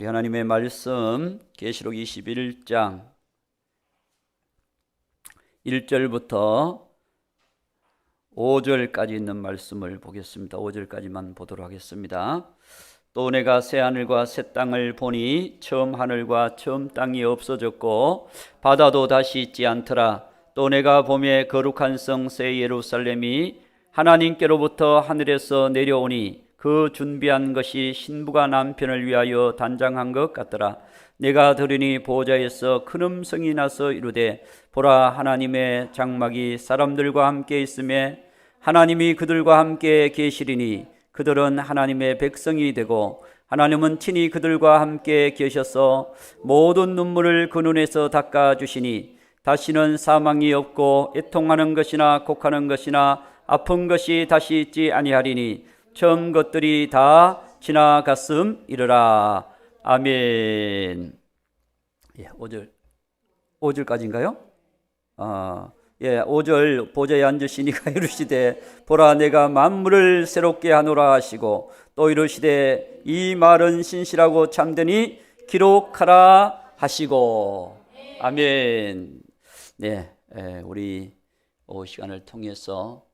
우리 하나님의 말씀 계시록 21장 1절부터 5절까지 있는 말씀을 보겠습니다. 5절까지만 보도록 하겠습니다. 또 내가 새 하늘과 새 땅을 보니 처음 하늘과 처음 땅이 없어졌고 바다도 다시 있지 않더라. 또 내가 보매 거룩한 성 새 예루살렘이 하나님께로부터 하늘에서 내려오니 그 준비한 것이 신부가 남편을 위하여 단장한 것 같더라. 내가 들으니 보호자에서 큰 음성이 나서 이르되 보라, 하나님의 장막이 사람들과 함께 있음에 하나님이 그들과 함께 계시리니 그들은 하나님의 백성이 되고 하나님은 친히 그들과 함께 계셔서 모든 눈물을 그 눈에서 닦아주시니 다시는 사망이 없고 애통하는 것이나 곡하는 것이나 아픈 것이 다시 있지 아니하리니 처음 것들이 다 지나갔음이러라. 아멘. 5절까지인가요? 5절 보좌에 앉으시니가 이르시되 보라, 내가 만물을 새롭게 하노라 하시고 또 이르시되 이 말은 신실하고 참되니 기록하라 하시고. 아멘. 네, 우리 시간을 통해서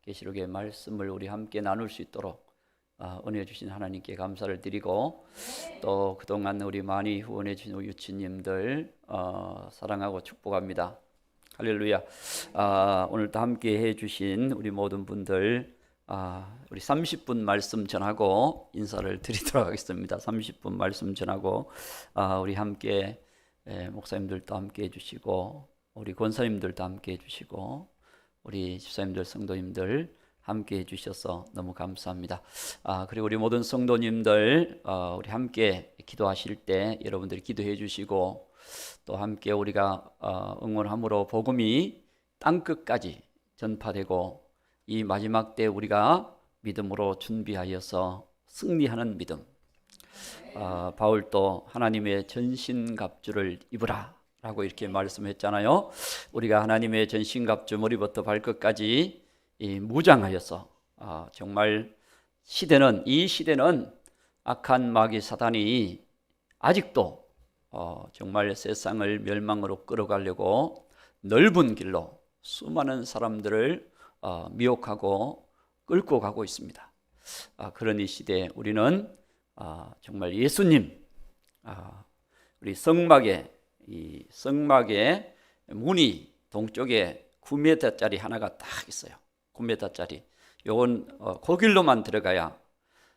계시록의 말씀을 우리 함께 나눌 수 있도록 은혜 주신 하나님께 감사를 드리고, 또 그동안 우리 많이 후원해 주신 우리 유치님들 사랑하고 축복합니다. 할렐루야. 오늘도 함께 해 주신 우리 모든 분들 우리 30분 말씀 전하고 인사를 드리도록 하겠습니다. 30분 말씀 전하고 우리 함께 목사님들도 함께 해 주시고 우리 권사님들도 함께 해 주시고 우리 집사님들, 성도님들 함께 해주셔서 너무 감사합니다. 그리고 우리 모든 성도님들 우리 함께 기도하실 때 여러분들이 기도해 주시고 또 함께 우리가 응원함으로 복음이 땅끝까지 전파되고 이 마지막 때 우리가 믿음으로 준비하여서 승리하는 믿음. 바울도 하나님의 전신갑주를 입으라 라고 이렇게 말씀했잖아요. 우리가 하나님의 전신갑주 머리부터 발끝까지 무장하여서 정말 이 시대는 악한 마귀 사단이 아직도 정말 세상을 멸망으로 끌어가려고 넓은 길로 수많은 사람들을 미혹하고 끌고 가고 있습니다. 그런 이 시대에 우리는 정말 예수님, 우리 이 성막의 문이 동쪽에 9m짜리 하나가 딱 있어요. 9m짜리. 요건 그 길로만 들어가야,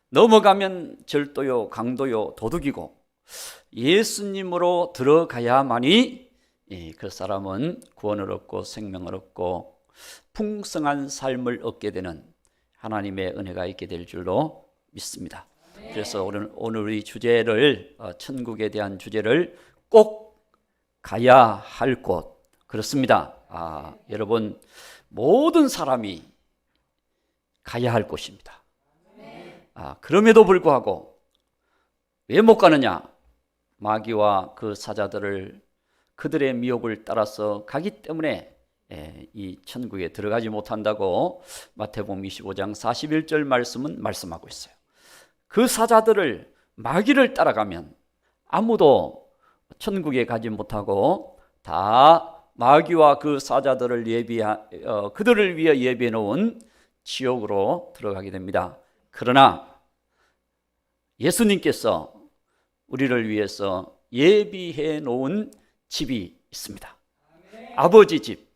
넘어가면 절도요, 강도요, 도둑이고 예수님으로 들어가야만이 그 사람은 구원을 얻고 생명을 얻고 풍성한 삶을 얻게 되는 하나님의 은혜가 있게 될 줄로 믿습니다. 그래서 오늘 이 주제를, 천국에 대한 주제를 꼭 가야 할 곳, 그렇습니다. 여러분, 모든 사람이 가야 할 곳입니다. 그럼에도 불구하고 왜 못 가느냐? 마귀와 그 사자들을 그들의 미혹을 따라서 가기 때문에 이 천국에 들어가지 못한다고 마태복음 25장 41절 말씀은 말씀하고 있어요. 그 사자들을, 마귀를 따라가면 아무도 천국에 가지 못하고 다 마귀와 그 사자들을 그들을 위해 예비해 놓은 지옥으로 들어가게 됩니다. 그러나 예수님께서 우리를 위해서 예비해 놓은 집이 있습니다. 아버지 집.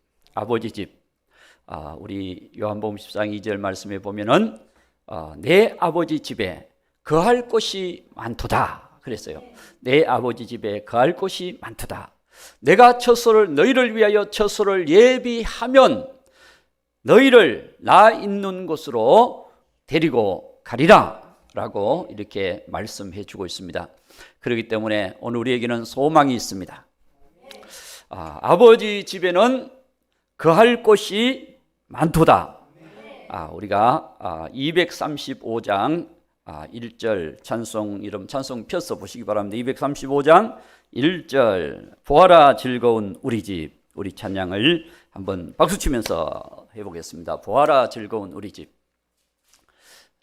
우리 요한복음 14장 2절 말씀에 보면은 내 아버지 집에 거할 곳이 많도다 그랬어요. 내 아버지 집에 거할 곳이 많도다. 내가 너희를 위하여 처소를 예비하면 너희를 나 있는 곳으로 데리고 가리라 라고 이렇게 말씀해 주고 있습니다. 그렇기 때문에 오늘 우리에게는 소망이 있습니다. 아버지 집에는 거할 곳이 많도다. 우리가 235장 1절 찬송 펴서 보시기 바랍니다. 235장 1절 보아라 즐거운 우리 집, 우리 찬양을 한번 박수치면서 해보겠습니다. 보아라 즐거운 우리 집.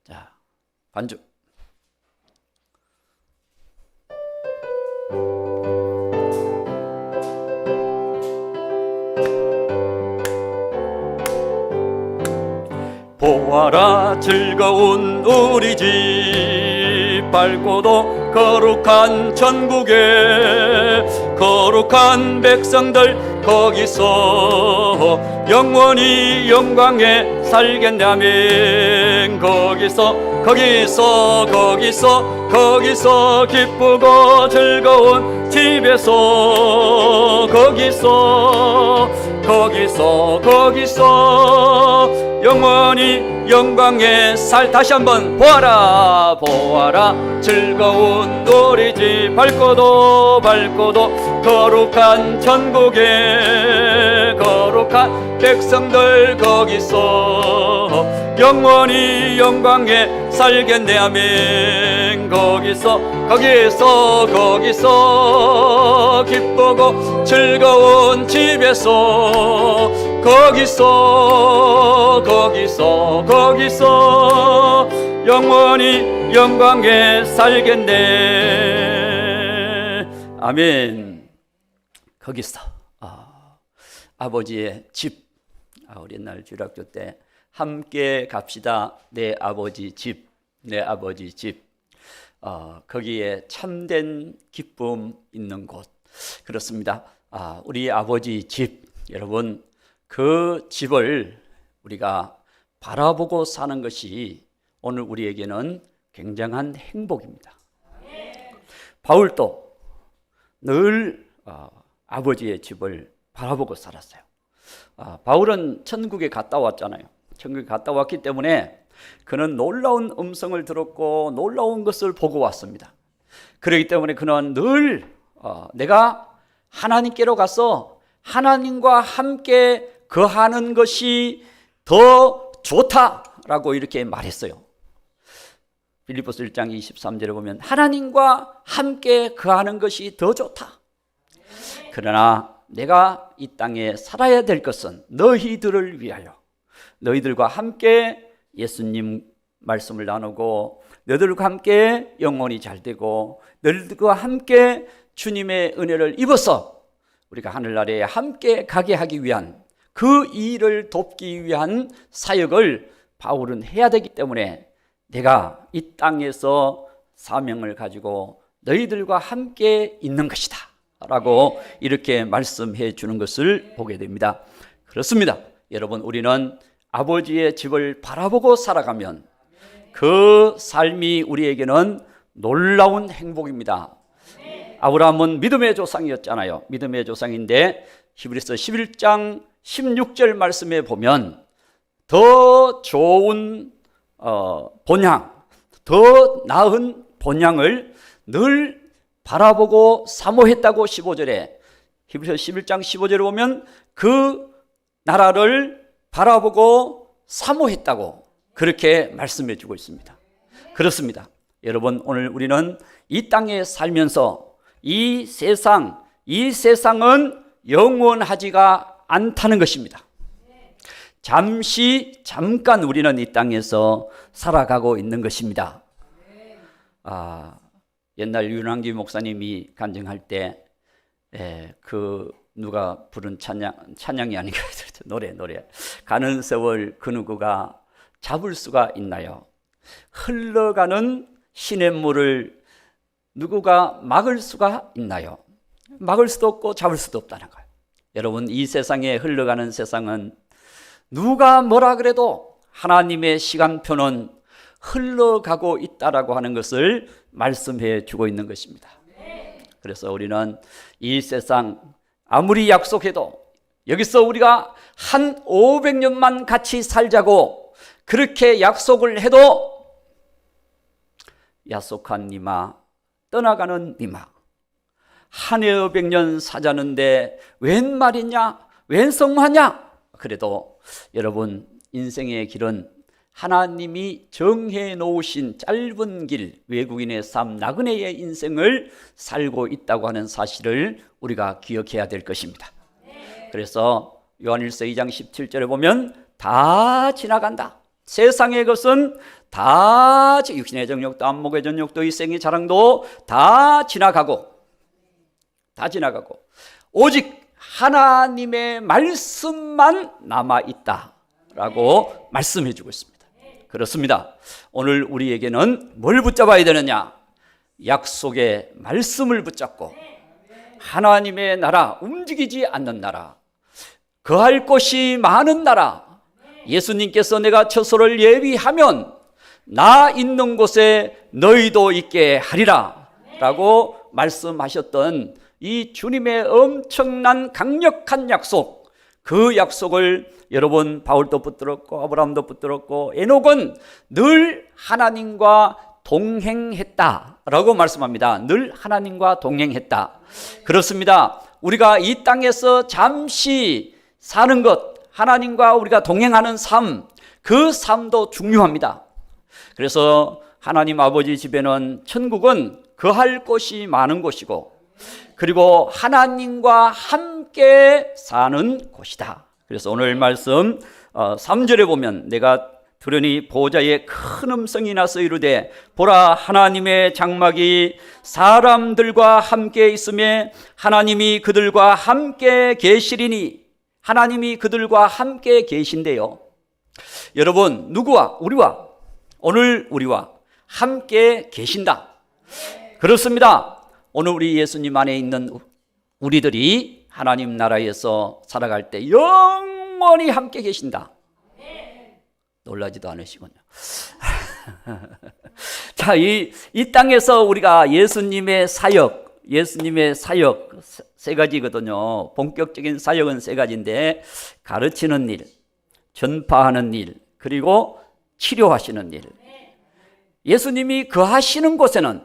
자, 반주. 보아라 즐거운 우리 집 밝고도 거룩한 천국에 거룩한 백성들 거기서 영원히 영광에 살겠냐면 거기서 기쁘고 즐거운 집에서 거기서 영원히 영광에 다시 한번 보아라 즐거운 우리 집 밝고도 거룩한 천국에 거룩한 백성들 거기서 영원히 영광에 살겠네 아멘. 거기서 기쁘고 즐거운 집에서 거기서 영원히 영광에 살겠네 아멘. 거기서 아버지의 집, 우리 옛날 주일학교 때 함께 갑시다. 내 아버지 집. 거기에 참된 기쁨 있는 곳. 그렇습니다. 우리 아버지 집, 여러분 그 집을 우리가 바라보고 사는 것이 오늘 우리에게는 굉장한 행복입니다. 바울도 늘 아버지의 집을 바라보고 살았어요. 바울은 천국에 갔다 왔잖아요. 천국에 갔다 왔기 때문에 그는 놀라운 음성을 들었고 놀라운 것을 보고 왔습니다. 그렇기 때문에 그는 늘 내가 하나님께로 가서 하나님과 함께 거하는 것이 더 좋다라고 이렇게 말했어요. 빌립보서 1장 23절에 보면 하나님과 함께 거하는 것이 더 좋다. 그러나 내가 이 땅에 살아야 될 것은 너희들을 위하여, 너희들과 함께 예수님 말씀을 나누고 너희들과 함께 영혼이 잘 되고 너희들과 함께 주님의 은혜를 입어서 우리가 하늘나라에 함께 가게 하기 위한 그 일을 돕기 위한 사역을 바울은 해야 되기 때문에 내가 이 땅에서 사명을 가지고 너희들과 함께 있는 것이다 라고 이렇게 말씀해 주는 것을 보게 됩니다. 그렇습니다. 여러분, 우리는 아버지의 집을 바라보고 살아가면 그 삶이 우리에게는 놀라운 행복입니다. 아브라함은 믿음의 조상이었잖아요. 믿음의 조상인데 히브리서 11장 16절 말씀에 보면 더 좋은 본향, 더 나은 본향을 늘 바라보고 사모했다고 15절에, 히브리서 11장 15절에 보면 그 나라를 바라보고 사모했다고 그렇게 말씀해 주고 있습니다. 그렇습니다. 여러분, 오늘 우리는 이 땅에 살면서 이 세상은 영원하지가 않다는 것입니다. 잠깐 우리는 이 땅에서 살아가고 있는 것입니다. 옛날 윤환기 목사님이 간증할 때 그 누가 부른 찬양이 아닌가 노래 가는 세월 그 누구가 잡을 수가 있나요? 흘러가는 시냇물을 누구가 막을 수가 있나요? 막을 수도 없고 잡을 수도 없다는 거예요. 여러분, 이 세상에 흘러가는 세상은 누가 뭐라 그래도 하나님의 시간표는 흘러가고 있다라고 하는 것을 말씀해 주고 있는 것입니다. 그래서 우리는 이 세상 아무리 약속해도 여기서 우리가 한 500년만 같이 살자고 그렇게 약속을 해도 약속한 니마 떠나가는 니마, 한 해 500년 사자는데 웬 말이냐, 웬 성마냐. 그래도 여러분, 인생의 길은 하나님이 정해 놓으신 짧은 길, 외국인의 삶, 나그네의 인생을 살고 있다고 하는 사실을 우리가 기억해야 될 것입니다. 그래서 요한일서 2장 17절에 보면 다 지나간다. 세상의 것은 다, 육신의 정욕도 안목의 정욕도 일생의 자랑도 다 지나가고 다 지나가고 오직 하나님의 말씀만 남아있다라고 말씀해 주고 있습니다. 그렇습니다. 오늘 우리에게는 뭘 붙잡아야 되느냐? 약속의 말씀을 붙잡고 하나님의 나라, 움직이지 않는 나라, 거할 곳이 많은 나라, 예수님께서 내가 처소를 예비하면 나 있는 곳에 너희도 있게 하리라 라고 말씀하셨던 이 주님의 엄청난 강력한 약속, 그 약속을 여러분 바울도 붙들었고 아브라함도 붙들었고 에녹은 늘 하나님과 동행했다라고 말씀합니다. 늘 하나님과 동행했다. 그렇습니다. 우리가 이 땅에서 잠시 사는 것, 하나님과 우리가 동행하는 삶, 그 삶도 중요합니다. 그래서 하나님 아버지 집에는, 천국은 거할 곳이 많은 곳이고, 그리고 하나님과 함께 사는 곳이다. 그래서 오늘 말씀 3절에 보면, 내가 들으니 보호자의 큰 음성이 나서 이르되 보라, 하나님의 장막이 사람들과 함께 있음에 하나님이 그들과 함께 계시리니. 하나님이 그들과 함께 계신대요. 여러분, 누구와? 우리와, 오늘 우리와 함께 계신다. 그렇습니다. 오늘 우리 예수님 안에 있는 우리들이 하나님 나라에서 살아갈 때 영원히 함께 계신다. 놀라지도 않으시군요. 자, 이 땅에서 우리가 예수님의 사역 세 가지거든요. 본격적인 사역은 세 가지인데, 가르치는 일, 전파하는 일, 그리고 치료하시는 일. 예수님이 거하시는 곳에는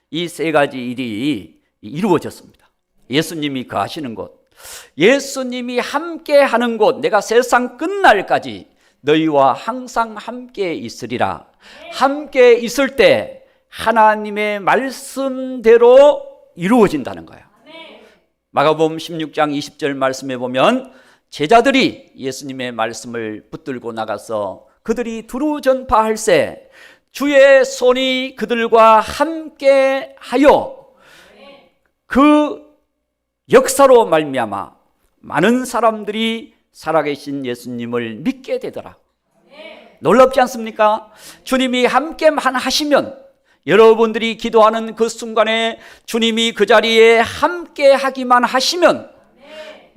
이 세 가지 일이 이루어졌습니다. 예수님이 거하시는 곳, 예수님이 함께 하는 곳, 내가 세상 끝날까지 너희와 항상 함께 있으리라. 함께 있을 때 하나님의 말씀대로 이루어진다는 거예요. 마가복음 16장 20절 말씀에 보면 제자들이 예수님의 말씀을 붙들고 나가서 그들이 두루 전파할세 주의 손이 그들과 함께 하여 그 역사로 말미암아 많은 사람들이 살아계신 예수님을 믿게 되더라. 놀랍지 않습니까? 주님이 함께만 하시면, 여러분들이 기도하는 그 순간에 주님이 그 자리에 함께 하기만 하시면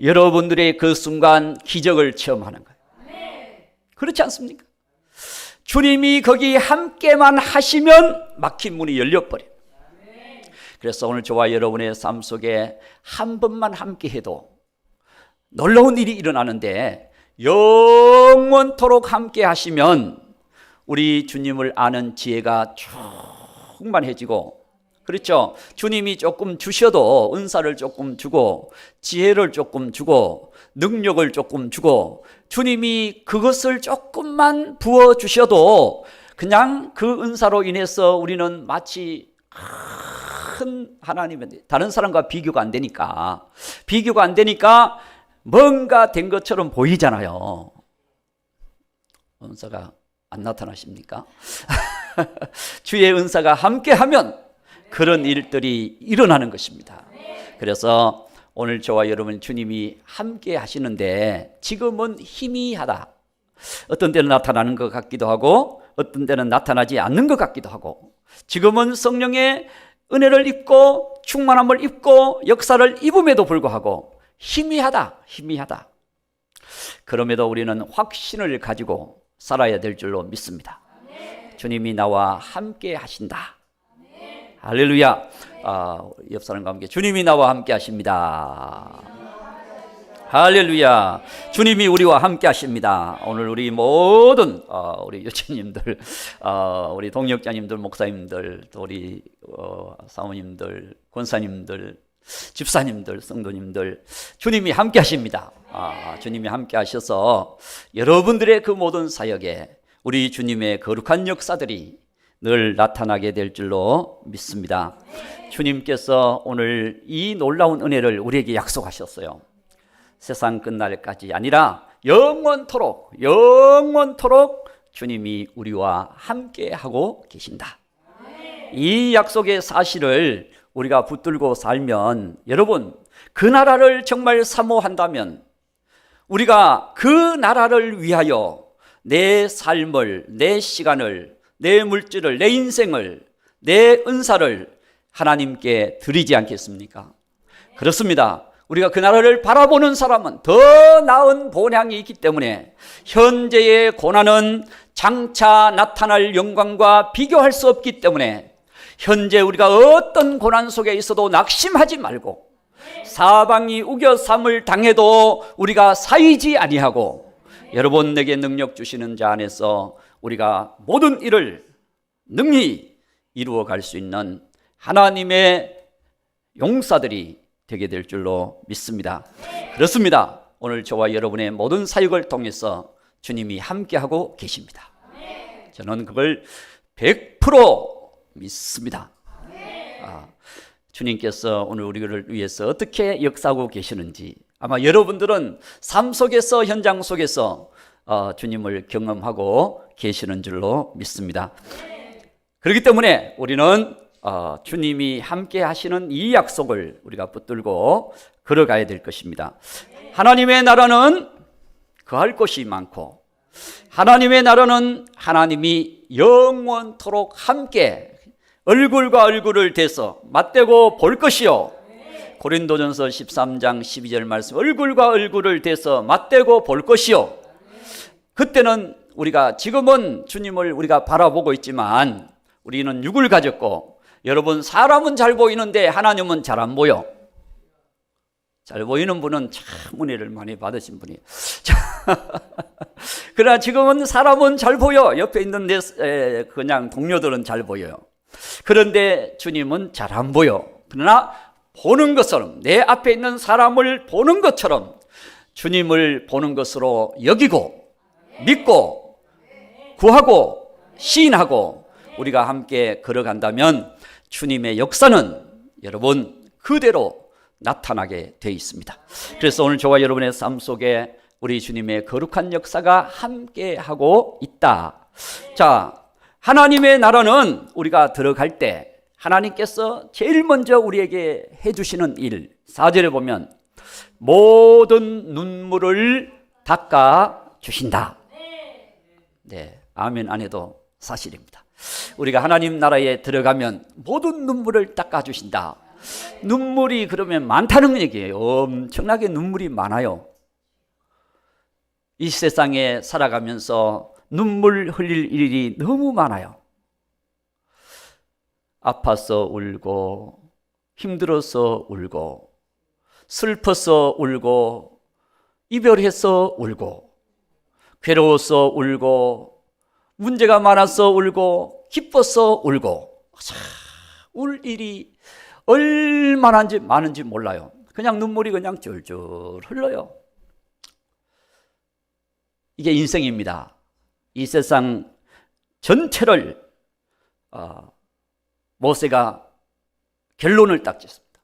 여러분들의 그 순간 기적을 체험하는 거예요. 그렇지 않습니까? 주님이 거기 함께만 하시면 막힌 문이 열려버려요. 그래서 오늘 저와 여러분의 삶 속에 한 번만 함께 해도 놀라운 일이 일어나는데, 영원토록 함께 하시면 우리 주님을 아는 지혜가 충만해지고, 그렇죠? 주님이 조금 주셔도 은사를 조금 주고 지혜를 조금 주고 능력을 조금 주고, 주님이 그것을 조금만 부어주셔도 그냥 그 은사로 인해서 우리는 마치 큰 하나님인데, 다른 사람과 비교가 안 되니까 뭔가 된 것처럼 보이잖아요. 은사가 안 나타나십니까? 주의 은사가 함께하면 그런 일들이 일어나는 것입니다. 그래서 오늘 저와 여러분, 주님이 함께 하시는데 지금은 희미하다. 어떤 때는 나타나는 것 같기도 하고 어떤 때는 나타나지 않는 것 같기도 하고, 지금은 성령의 은혜를 입고 충만함을 입고 역사를 입음에도 불구하고 희미하다. 그럼에도 우리는 확신을 가지고 살아야 될 줄로 믿습니다. 주님이 나와 함께 하신다. 할렐루야. 옆 사람과 함께, 주님이 나와 함께 하십니다. 할렐루야. 주님이 우리와 함께 하십니다. 오늘 우리 모든 우리 유치님들, 우리 동역자님들, 목사님들, 또 우리 사모님들, 권사님들, 집사님들, 성도님들, 주님이 함께 하십니다. 주님이 함께 하셔서 여러분들의 그 모든 사역에 우리 주님의 거룩한 역사들이 늘 나타나게 될 줄로 믿습니다. 주님께서 오늘 이 놀라운 은혜를 우리에게 약속하셨어요. 세상 끝날까지 아니라 영원토록 주님이 우리와 함께 하고 계신다. 이 약속의 사실을 우리가 붙들고 살면, 여러분, 그 나라를 정말 사모한다면 우리가 그 나라를 위하여 내 삶을, 내 시간을, 내 물질을, 내 인생을, 내 은사를 하나님께 드리지 않겠습니까? 그렇습니다. 우리가 그 나라를 바라보는 사람은 더 나은 본향이 있기 때문에 현재의 고난은 장차 나타날 영광과 비교할 수 없기 때문에 현재 우리가 어떤 고난 속에 있어도 낙심하지 말고, 사방이 우겨삼을 당해도 우리가 사이지 아니하고, 여러분, 내게 능력 주시는 자 안에서 우리가 모든 일을 능히 이루어 갈 수 있는 하나님의 용사들이 되게 될 줄로 믿습니다. 그렇습니다. 오늘 저와 여러분의 모든 사역을 통해서 주님이 함께하고 계십니다. 저는 그걸 100% 믿습니다. 주님께서 오늘 우리를 위해서 어떻게 역사하고 계시는지 아마 여러분들은 삶 속에서, 현장 속에서 주님을 경험하고 계시는 줄로 믿습니다. 그렇기 때문에 우리는 주님이 함께 하시는 이 약속을 우리가 붙들고 걸어가야 될 것입니다. 하나님의 나라는 거할 곳이 많고, 하나님의 나라는 하나님이 영원토록 함께 얼굴과 얼굴을 대서 맞대고 볼 것이요, 고린도전서 13장 12절 말씀, 얼굴과 얼굴을 대서 맞대고 볼 것이요. 그때는 우리가, 지금은 주님을 우리가 바라보고 있지만 우리는 육을 가졌고, 여러분, 사람은 잘 보이는데 하나님은 잘 안 보여. 잘 보이는 분은 참 은혜를 많이 받으신 분이에요. 그러나 지금은 사람은 잘 보여. 옆에 있는 내 그냥 동료들은 잘 보여요. 그런데 주님은 잘 안 보여. 그러나 보는 것처럼, 내 앞에 있는 사람을 보는 것처럼 주님을 보는 것으로 여기고 믿고 구하고 시인하고 우리가 함께 걸어간다면 주님의 역사는 여러분 그대로 나타나게 되어 있습니다. 그래서 오늘 저와 여러분의 삶 속에 우리 주님의 거룩한 역사가 함께하고 있다. 자, 하나님의 나라는 우리가 들어갈 때 하나님께서 제일 먼저 우리에게 해주시는 일, 4절에 보면 모든 눈물을 닦아 주신다. 네, 아멘 안 해도 사실입니다. 우리가 하나님 나라에 들어가면 모든 눈물을 닦아 주신다. 눈물이 그러면 많다는 얘기예요. 엄청나게 눈물이 많아요. 이 세상에 살아가면서 눈물 흘릴 일이 너무 많아요. 아파서 울고, 힘들어서 울고, 슬퍼서 울고, 이별해서 울고, 괴로워서 울고, 문제가 많아서 울고, 기뻐서 울고, 울 일이 얼마나 많은지 몰라요. 그냥 눈물이 그냥 줄줄 흘러요. 이게 인생입니다. 이 세상 전체를 모세가 결론을 딱 짓습니다.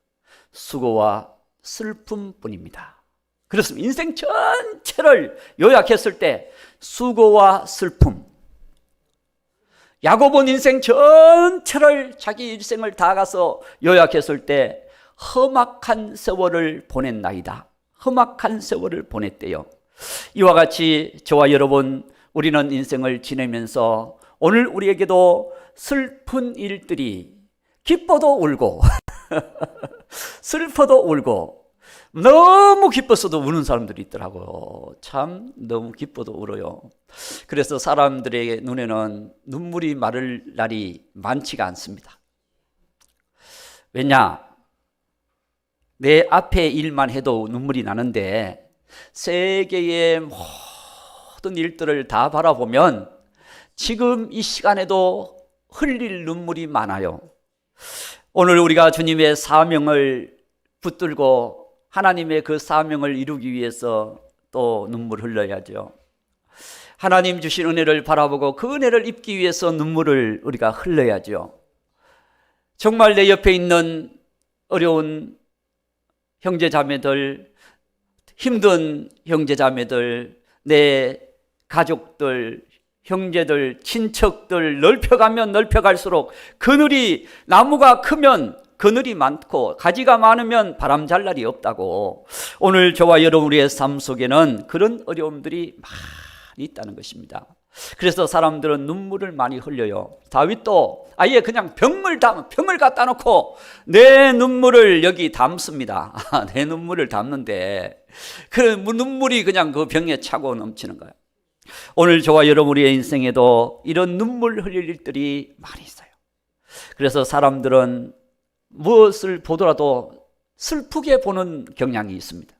수고와 슬픔뿐입니다. 그렇습니다. 인생 전체를 요약했을 때 수고와 슬픔. 야곱은 인생 전체를, 자기 일생을 다 가서 요약했을 때 험악한 세월을 보냈나이다. 험악한 세월을 보냈대요. 이와 같이 저와 여러분, 우리는 인생을 지내면서 오늘 우리에게도 슬픈 일들이, 기뻐도 울고 슬퍼도 울고, 너무 기뻤어도 우는 사람들이 있더라고요. 참 너무 기뻐도 울어요. 그래서 사람들의 눈에는 눈물이 마를 날이 많지가 않습니다. 왜냐? 내 앞에 일만 해도 눈물이 나는데 세계의 모든 일들을 다 바라보면 지금 이 시간에도 흘릴 눈물이 많아요. 오늘 우리가 주님의 사명을 붙들고 하나님의 그 사명을 이루기 위해서 또 눈물 흘려야죠. 하나님 주신 은혜를 바라보고 그 은혜를 입기 위해서 눈물을 우리가 흘려야죠. 정말 내 옆에 있는 어려운 형제자매들, 힘든 형제자매들, 내 가족들, 형제들, 친척들 넓혀가면 넓혀갈수록 그늘이, 나무가 크면 그늘이 많고 가지가 많으면 바람 잘 날이 없다고. 오늘 저와 여러분 우리의 삶 속에는 그런 어려움들이 많이 있다는 것입니다. 그래서 사람들은 눈물을 많이 흘려요. 다윗도 아예 그냥 병을 갖다 놓고 내 눈물을 여기 담습니다. 내 눈물을 담는데 그 눈물이 그냥 그 병에 차고 넘치는 거예요. 오늘 저와 여러분 우리의 인생에도 이런 눈물 흘릴 일들이 많이 있어요. 그래서 사람들은 무엇을 보더라도 슬프게 보는 경향이 있습니다.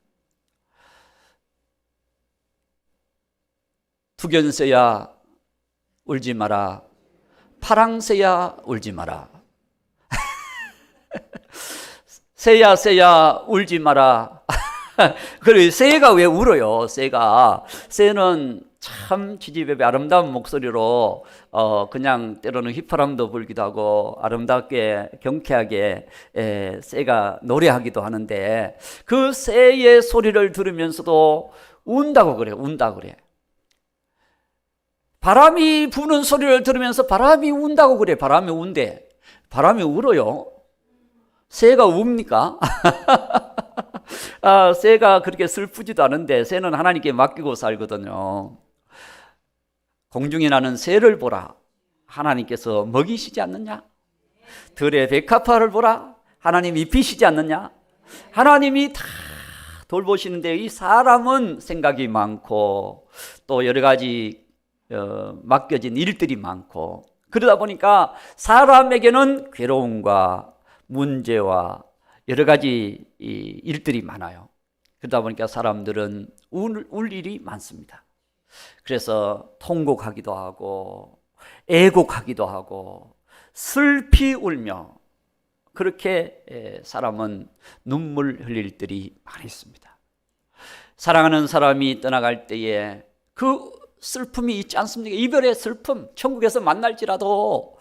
두견새야 울지 마라, 파랑새야 울지 마라. 새야 울지 마라. 그래, 새가 왜 울어요? 새는 참 지지배배 아름다운 목소리로 그냥 때로는 휘파람도 불기도 하고 아름답게 경쾌하게 새가 노래하기도 하는데 그 새의 소리를 들으면서도 운다고 그래요. 바람이 부는 소리를 들으면서 바람이 운다고 그래. 바람이 운대. 바람이 울어요. 새가 웁니까? 새가 그렇게 슬프지도 않은데 새는 하나님께 맡기고 살거든요. 공중에 나는 새를 보라. 하나님께서 먹이시지 않느냐? 들의 백합화를 보라. 하나님 입히시지 않느냐? 하나님이 다 돌보시는데 이 사람은 생각이 많고 또 여러 가지 맡겨진 일들이 많고 그러다 보니까 사람에게는 괴로움과 문제와 여러 가지 일들이 많아요. 그러다 보니까 사람들은 울 일이 많습니다. 그래서 통곡하기도 하고 애곡하기도 하고 슬피 울며 그렇게 사람은 눈물 흘릴 들이 많이 있습니다. 사랑하는 사람이 떠나갈 때에 그 슬픔이 있지 않습니까? 이별의 슬픔, 천국에서 만날지라도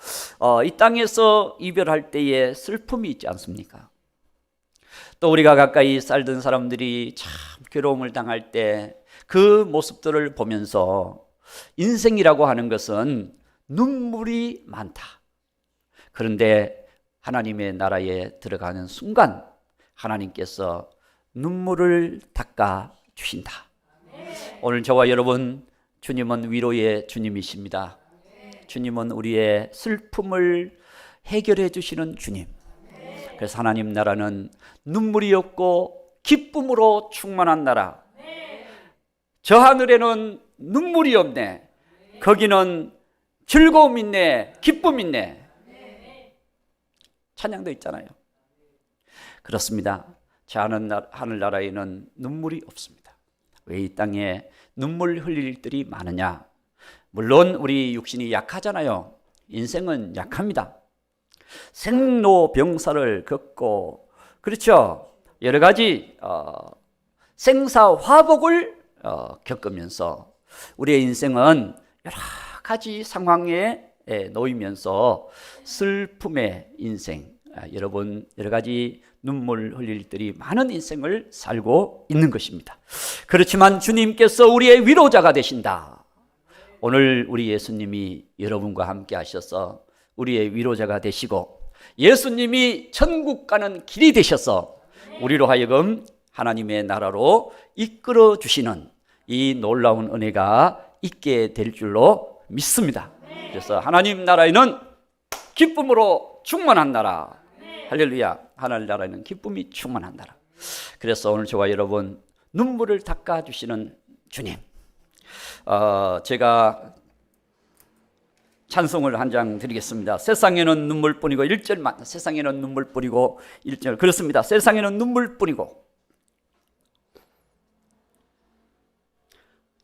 이 땅에서 이별할 때에 슬픔이 있지 않습니까? 또 우리가 가까이 살던 사람들이 참 괴로움을 당할 때 그 모습들을 보면서 인생이라고 하는 것은 눈물이 많다. 그런데 하나님의 나라에 들어가는 순간 하나님께서 눈물을 닦아 주신다. 오늘 저와 여러분, 주님은 위로의 주님이십니다. 주님은 우리의 슬픔을 해결해 주시는 주님. 그래서 하나님 나라는 눈물이 없고 기쁨으로 충만한 나라. 저 하늘에는 눈물이 없네. 거기는 즐거움 있네. 기쁨 있네. 찬양도 있잖아요. 그렇습니다. 저 하늘나라에는 눈물이 없습니다. 왜 이 땅에 눈물 흘릴 일들이 많으냐? 물론 우리 육신이 약하잖아요. 인생은 약합니다. 생로병사를 겪고 그렇죠. 여러 가지 생사화복을 겪으면서 우리의 인생은 여러 가지 상황에 놓이면서 슬픔의 인생, 여러분 여러 가지 눈물 흘릴 일들이 많은 인생을 살고 있는 것입니다. 그렇지만 주님께서 우리의 위로자가 되신다. 오늘 우리 예수님이 여러분과 함께 하셔서 우리의 위로자가 되시고 예수님이 천국 가는 길이 되셔서 우리로 하여금 하나님의 나라로 이끌어 주시는 이 놀라운 은혜가 있게 될 줄로 믿습니다. 그래서 하나님 나라에는 기쁨으로 충만한 나라. 할렐루야. 하나님 나라에는 기쁨이 충만한 나라. 그래서 오늘 저와 여러분 눈물을 닦아주시는 주님, 제가 찬송을 한 장 드리겠습니다. 세상에는 눈물뿐이고 1절만. 세상에는 눈물뿐이고 1절. 그렇습니다. 세상에는 눈물뿐이고.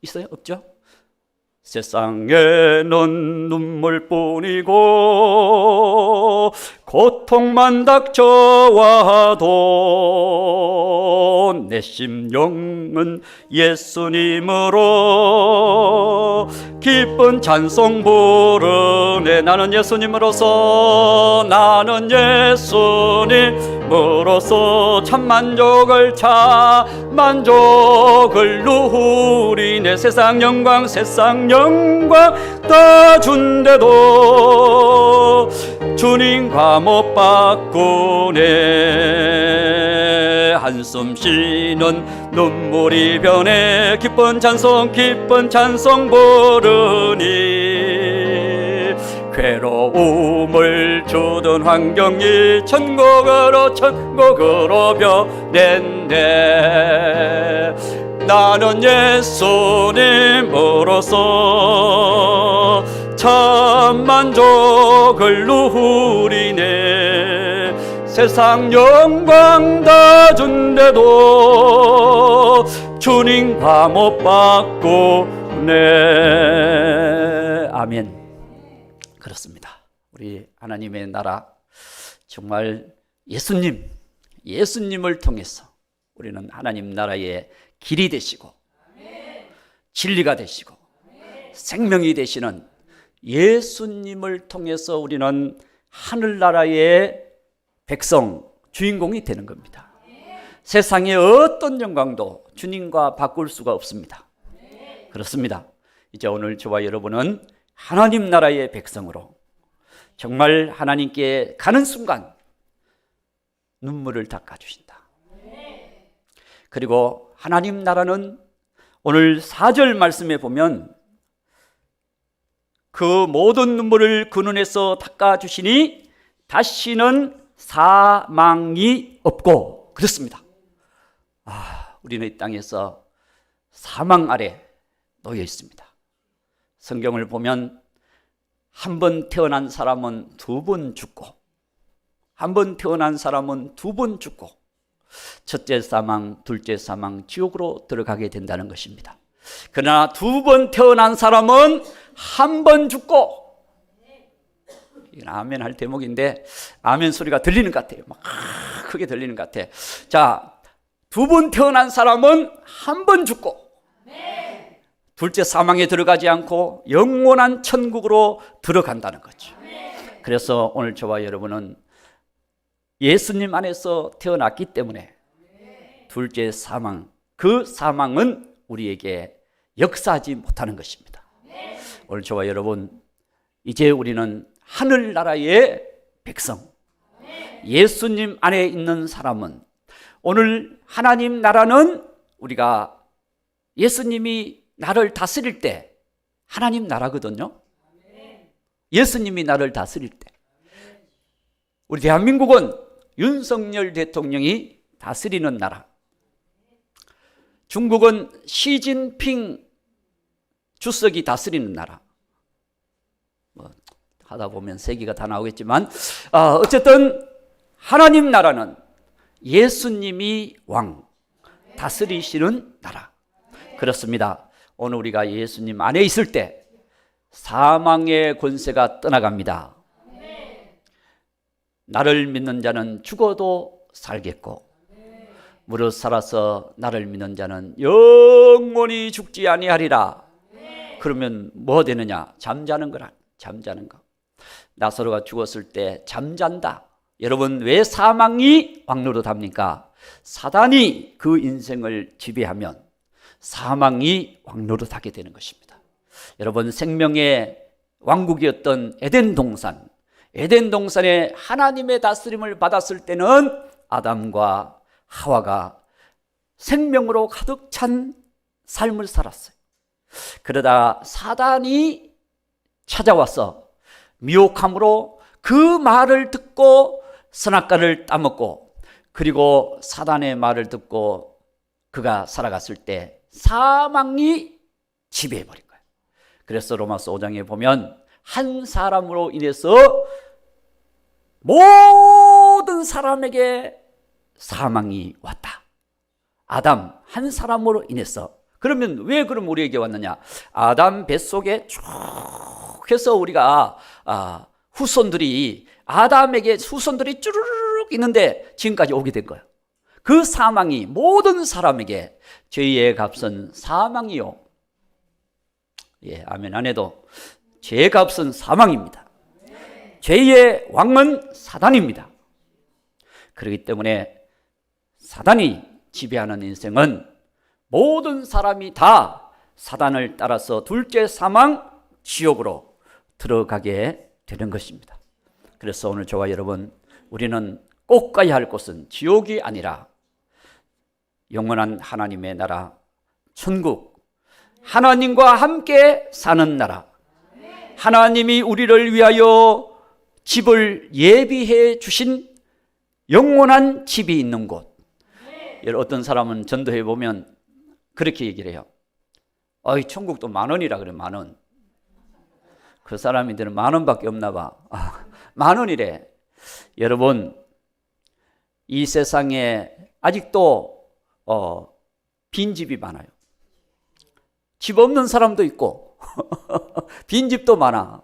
있어요? 없죠? 세상에는 눈물뿐이고 고통만 닥쳐와도 내 심령은 예수님으로 기쁜 찬송 부르네. 나는 예수님으로서 참 만족을 누리네. 세상 영광 다 준대도 주님과 못 바꾸네. 한숨 쉬는 눈물이 변해 기쁜 찬송 부르니 괴로움을 주던 환경이 천국으로 변했네. 나는 예수님으로서 참 만족을 누리네. 세상 영광 다 준대도 주님과 못 바꾸네. 아멘. 그렇습니다. 우리 하나님의 나라 정말 예수님을 통해서 우리는 하나님 나라의 길이 되시고 진리가 되시고 생명이 되시는 예수님을 통해서 우리는 하늘나라의 백성, 주인공이 되는 겁니다. 세상의 어떤 영광도 주님과 바꿀 수가 없습니다. 그렇습니다. 이제 오늘 저와 여러분은 하나님 나라의 백성으로 정말 하나님께 가는 순간 눈물을 닦아주신다. 그리고 하나님 나라는 오늘 4절 말씀에 보면 그 모든 눈물을 그 눈에서 닦아주시니 다시는 사망이 없고 그렇습니다. 우리는 이 땅에서 사망 아래 놓여 있습니다. 성경을 보면 한 번 태어난 사람은 2번 죽고 한 번 태어난 사람은 2번 죽고 첫째 사망, 둘째 사망, 지옥으로 들어가게 된다는 것입니다. 그러나 2번 태어난 사람은 한 번 죽고, 이건 아멘 할 대목인데 아멘 소리가 들리는 것 같아요. 막 크게 들리는 것 같아. 자, 2번 태어난 사람은 한 번 죽고 둘째 사망에 들어가지 않고 영원한 천국으로 들어간다는 거죠. 그래서 오늘 저와 여러분은 예수님 안에서 태어났기 때문에 둘째 사망, 그 사망은 우리에게 역사하지 못하는 것입니다. 오늘 저와 여러분, 이제 우리는 하늘나라의 백성, 예수님 안에 있는 사람은, 오늘 하나님 나라는 우리가 예수님이 나를 다스릴 때 하나님 나라거든요. 예수님이 나를 다스릴 때. 우리 대한민국은 윤석열 대통령이 다스리는 나라, 중국은 시진핑 주석이 다스리는 나라. 하다 보면 세계가 다 나오겠지만 어쨌든 하나님 나라는 예수님이 왕, 다스리시는 나라. 그렇습니다. 오늘 우리가 예수님 안에 있을 때 사망의 권세가 떠나갑니다. 나를 믿는 자는 죽어도 살겠고 무릇 살아서 나를 믿는 자는 영원히 죽지 아니하리라. 그러면 뭐 되느냐? 잠자는 거라. 잠자는 거. 나사로가 죽었을 때 잠잔다. 여러분, 왜 사망이 왕노릇합니까? 사단이 그 인생을 지배하면 사망이 왕노릇하게 되는 것입니다. 여러분, 생명의 왕국이었던 에덴 동산에 하나님의 다스림을 받았을 때는 아담과 하와가 생명으로 가득 찬 삶을 살았어요. 그러다 사단이 찾아와서 미혹함으로 그 말을 듣고 선악과를 따먹고, 그리고 사단의 말을 듣고 그가 살아갔을 때 사망이 지배해버린 거예요. 그래서 로마서 5장에 보면 한 사람으로 인해서 모든 사람에게 사망이 왔다. 아담 한 사람으로 인해서. 그러면 왜 그럼 우리에게 왔느냐? 아담 뱃속에 쭉 해서 우리가 후손들이, 아담에게 후손들이 쭈르륵 있는데 지금까지 오게 된 거예요. 그 사망이 모든 사람에게, 죄의 값은 사망이요. 예, 아멘 안 해도 죄의 값은 사망입니다. 죄의 왕은 사단입니다. 그렇기 때문에 사단이 지배하는 인생은 모든 사람이 다 사단을 따라서 둘째 사망, 지옥으로 들어가게 되는 것입니다. 그래서 오늘 저와 여러분, 우리는 꼭 가야 할 곳은 지옥이 아니라 영원한 하나님의 나라, 천국, 하나님과 함께 사는 나라, 하나님이 우리를 위하여 집을 예비해 주신 영원한 집이 있는 곳. 어떤 사람은 전도해 보면 그렇게 얘기를 해요. 천국도 10,000원이라 그래. 10,000원. 그 사람들은 10,000원밖에 없나 봐. 10,000원이래. 여러분, 이 세상에 아직도 빈집이 많아요. 집 없는 사람도 있고 빈집도 많아.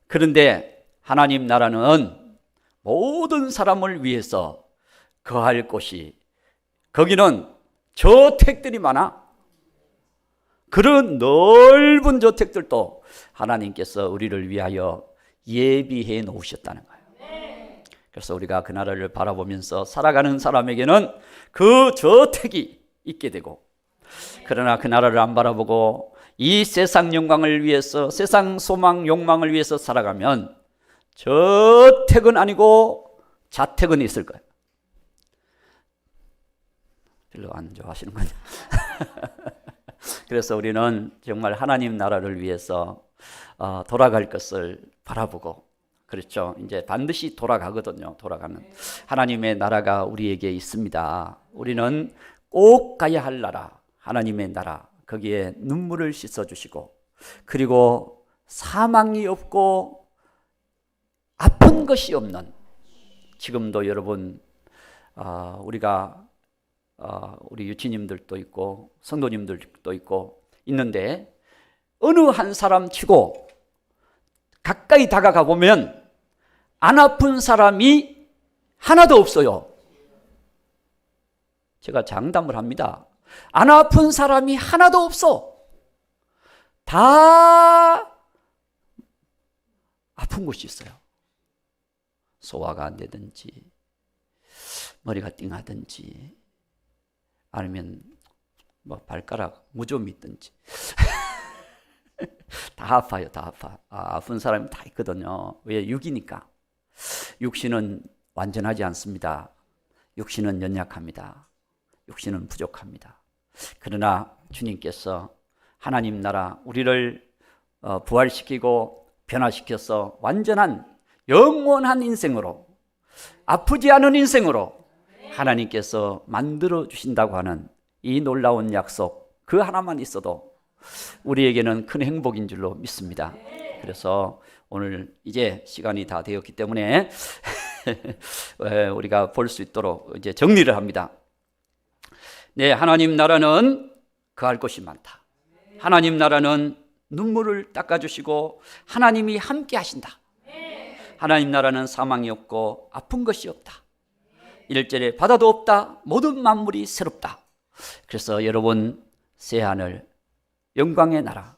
그런데 하나님 나라는 모든 사람을 위해서 거할 곳이, 거기는 저택들이 많아. 그런 넓은 저택들도 하나님께서 우리를 위하여 예비해 놓으셨다는 거예요. 그래서 우리가 그 나라를 바라보면서 살아가는 사람에게는 그 저택이 있게 되고, 그러나 그 나라를 안 바라보고 이 세상 영광을 위해서, 세상 소망 욕망을 위해서 살아가면 저택은 아니고 자택은 있을 거예요. 별로 안 좋아하시는군요. 그래서 우리는 정말 하나님 나라를 위해서 돌아갈 것을 바라보고, 그렇죠. 이제 반드시 돌아가거든요. 돌아가는 하나님의 나라가 우리에게 있습니다. 우리는 꼭 가야 할 나라, 하나님의 나라, 거기에 눈물을 씻어주시고, 그리고 사망이 없고 아픈 것이 없는, 지금도 여러분 우리가 우리 유치님들도 있고 성도님들도 있고 있는데, 어느 한 사람 치고 가까이 다가가 보면 안 아픈 사람이 하나도 없어요. 제가 장담을 합니다. 안 아픈 사람이 하나도 없어. 다 아픈 곳이 있어요. 소화가 안 되든지, 머리가 띵하든지, 아니면 발가락 무좀이 있든지 다 아파요. 다 아파. 아픈 사람이 다 있거든요. 왜? 육이니까. 육신은 완전하지 않습니다. 육신은 연약합니다. 육신은 부족합니다. 그러나 주님께서 하나님 나라, 우리를 부활시키고 변화시켜서 완전한 영원한 인생으로, 아프지 않은 인생으로 하나님께서 만들어 주신다고 하는 이 놀라운 약속, 그 하나만 있어도 우리에게는 큰 행복인 줄로 믿습니다. 그래서 오늘 이제 시간이 다 되었기 때문에 우리가 볼 수 있도록 이제 정리를 합니다. 네, 하나님 나라는 거할 곳이 많다. 하나님 나라는 눈물을 닦아주시고 하나님이 함께 하신다. 하나님 나라는 사망이 없고 아픈 것이 없다. 1절에 바다도 없다. 모든 만물이 새롭다. 그래서 여러분, 새하늘, 영광의 나라,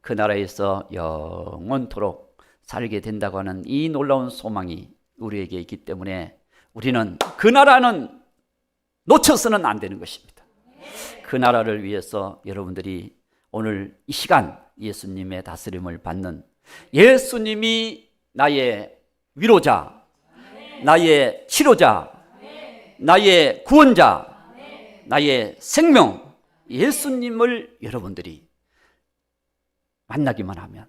그 나라에서 영원토록 살게 된다고 하는 이 놀라운 소망이 우리에게 있기 때문에 우리는 그 나라는 놓쳐서는 안 되는 것입니다. 그 나라를 위해서 여러분들이 오늘 이 시간 예수님의 다스림을 받는, 예수님이 나의 위로자, 나의 치료자, 나의 구원자, 나의 생명, 예수님을 여러분들이 만나기만 하면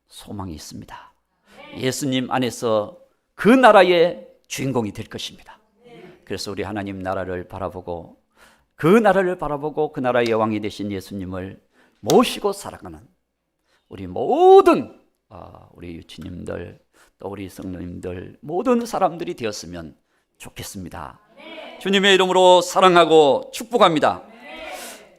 소망이 있습니다. 예수님 안에서 그 나라의 주인공이 될 것입니다. 그래서 우리 하나님 나라를 바라보고, 그 나라를 바라보고 그 나라의 여왕이 되신 예수님을 모시고 살아가는 우리 모든 우리 유치님들, 또 우리 성도님들, 모든 사람들이 되었으면 좋겠습니다. 주님의 이름으로 사랑하고 축복합니다.